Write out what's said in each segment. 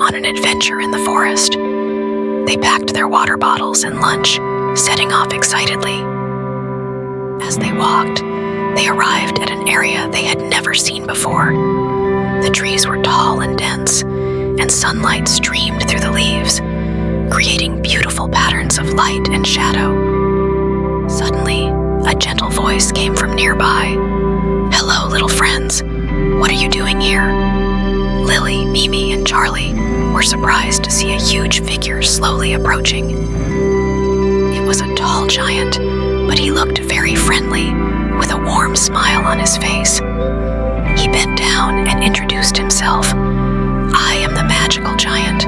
on an adventure in the forest. They packed their water bottles and lunch, setting off excitedly. As they walked, they arrived at an area they had never seen before. The trees were tall and dense, and sunlight streamed through the leaves, creating beautiful patterns of light and shadow. Suddenly, a gentle voice came from nearby. "Hello, little friends. What are you doing here?" Lily, Mimi, and Charlie were surprised to see a huge figure slowly approaching. It was a tall giant, but he looked very friendly, with a warm smile on his face. He bent down and introduced himself. "I am the magical giant.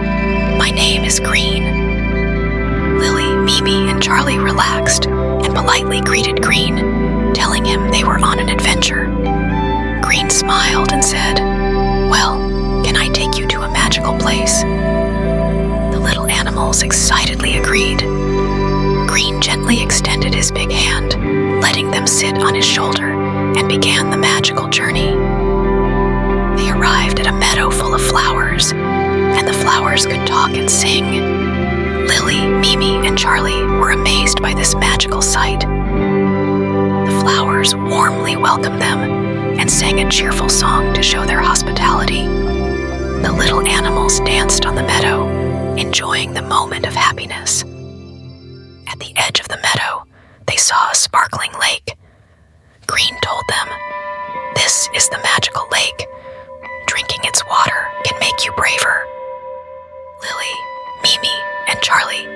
My name is Green." Lily, Mimi, and Charlie relaxed and politely greeted Green, telling him they were on an adventure. Green smiled and said, "Well, can I take you to a magical place?" The little animals excitedly agreed. Green gently extended his big hand, letting them sit on his shoulder, and began the magical journey. They arrived at a meadow full of flowers, and the flowers could talk and sing. Lily, Mimi, and Charlie were amazed by this magical sight. The flowers warmly welcomed them and sang a cheerful song to show their hospitality. The little animals danced on the meadow, enjoying the moment of happiness. At the edge of the meadow, they saw a sparkling lake. Green told them, "This is the magical lake. Drinking its water can make you braver." Lily, Mimi, and Charlie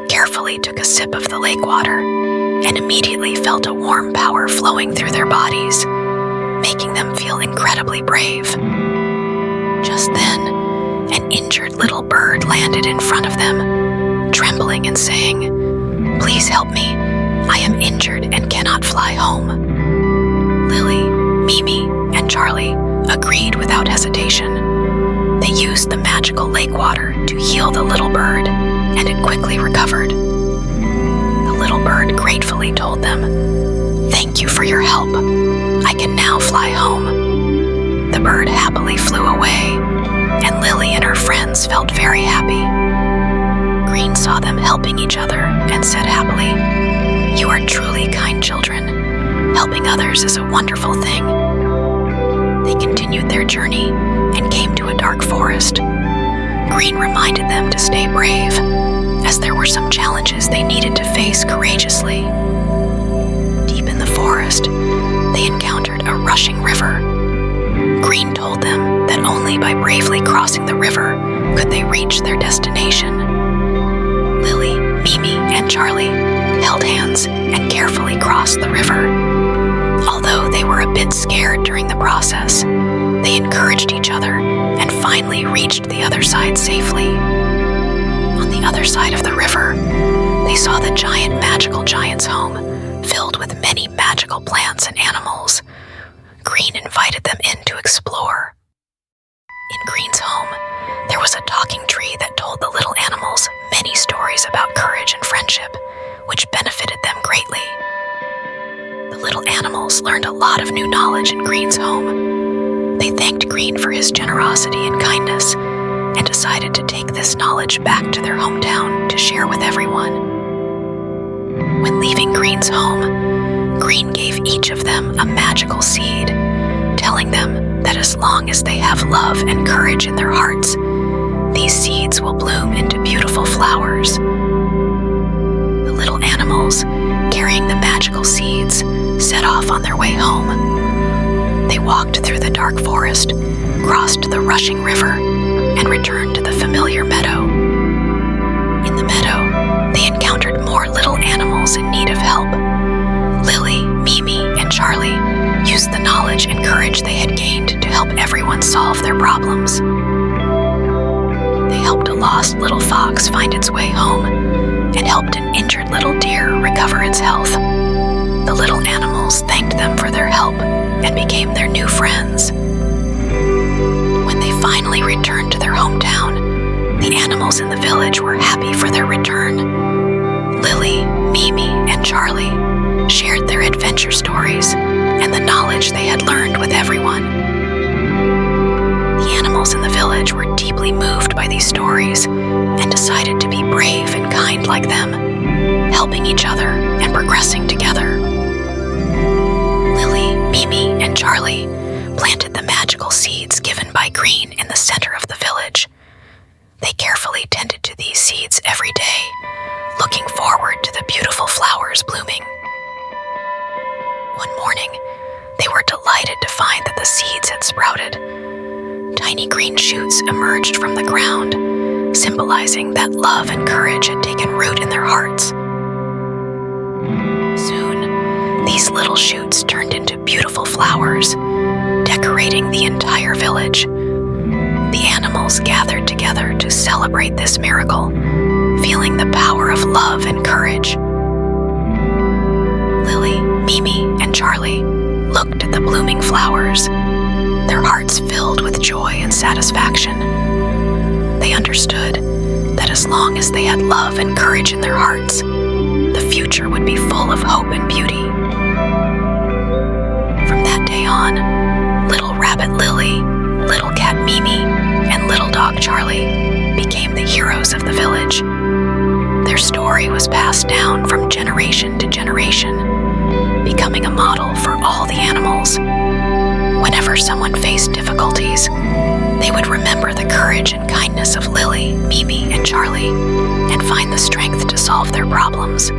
carefully took a sip of the lake water and immediately felt a warm power flowing through their bodies, making them feel incredibly brave. Just then, an injured little bird landed in front of them, trembling and saying, "Please help me. I am injured and cannot fly home." Lily, Mimi, and Charlie agreed without hesitation. They used the magical lake water to heal the little bird, and it quickly recovered. The little bird gratefully told them, "Thank you for your help. I can now fly home." The bird happily flew away, and Lily and her friends felt very happy. Green saw them helping each other and said happily, "You are truly kind children. Helping others is a wonderful thing." They continued their journey and came to a dark forest. Green reminded them to stay brave, as there were some challenges they needed to face courageously. Deep in the forest, they encountered a rushing river. Green told them that only by bravely crossing the river could they reach their destination. Lily, Mimi, and Charlie held hands and carefully crossed the river. Although they were a bit scared during the process, they encouraged each other and finally reached the other side safely. On the other side of the river, they saw the giant magical giant's home, filled with many magical plants and animals. Green invited them in to explore. In Green's home, there was a talking tree that told the little animals many stories about courage and friendship, which benefited them greatly. The little animals learned a lot of new knowledge in Green's home. They thanked Green for his generosity and kindness, and decided to take this knowledge back to their hometown to share with everyone. When leaving Green's home, Green gave each of them a magical seed, telling them that as long as they have love and courage in their hearts, these seeds will bloom into beautiful flowers. The little animals, carrying the magical seeds, set off on their way home. They walked through the dark forest, crossed the rushing river, and returned to the familiar meadow. In the meadow, they encountered more little animals in need of help. Lily, Mimi, and Charlie used the knowledge and courage they had gained to help everyone solve their problems. They helped a lost little fox find its way home, and helped an injured little deer recover its health. The little animals thanked them for their help and became their new friends. When they finally returned to their hometown, the animals in the village were happy for their return. Lily, Mimi, and Charlie shared their adventure stories and the knowledge they had learned with everyone. The animals in the village were deeply deeply moved by these stories and decided to be brave and kind like them, helping each other and progressing together. Lily, Mimi, and Charlie planted the magical seeds given by Green in the center of the village. They carefully tended to these seeds every day, looking forward to the beautiful flowers blooming. One morning, they were delighted to find that the seeds had sprouted. Tiny green shoots emerged from the ground, symbolizing that love and courage had taken root in their hearts. Soon, these little shoots turned into beautiful flowers, decorating the entire village. The animals gathered together to celebrate this miracle, feeling the power of love and courage. Lily, Mimi, and Charlie looked at the blooming flowers, their hearts filled with joy and satisfaction. They understood that as long as they had love and courage in their hearts, the future would be full of hope and beauty. From that day on, little rabbit Lily, little cat Mimi, and little dog Charlie became the heroes of the village. Their story was passed down from generation to generation, becoming a model for all the animals. Whenever someone faced difficulties, they would remember the courage and kindness of Lily, Mimi, and Charlie, and find the strength to solve their problems.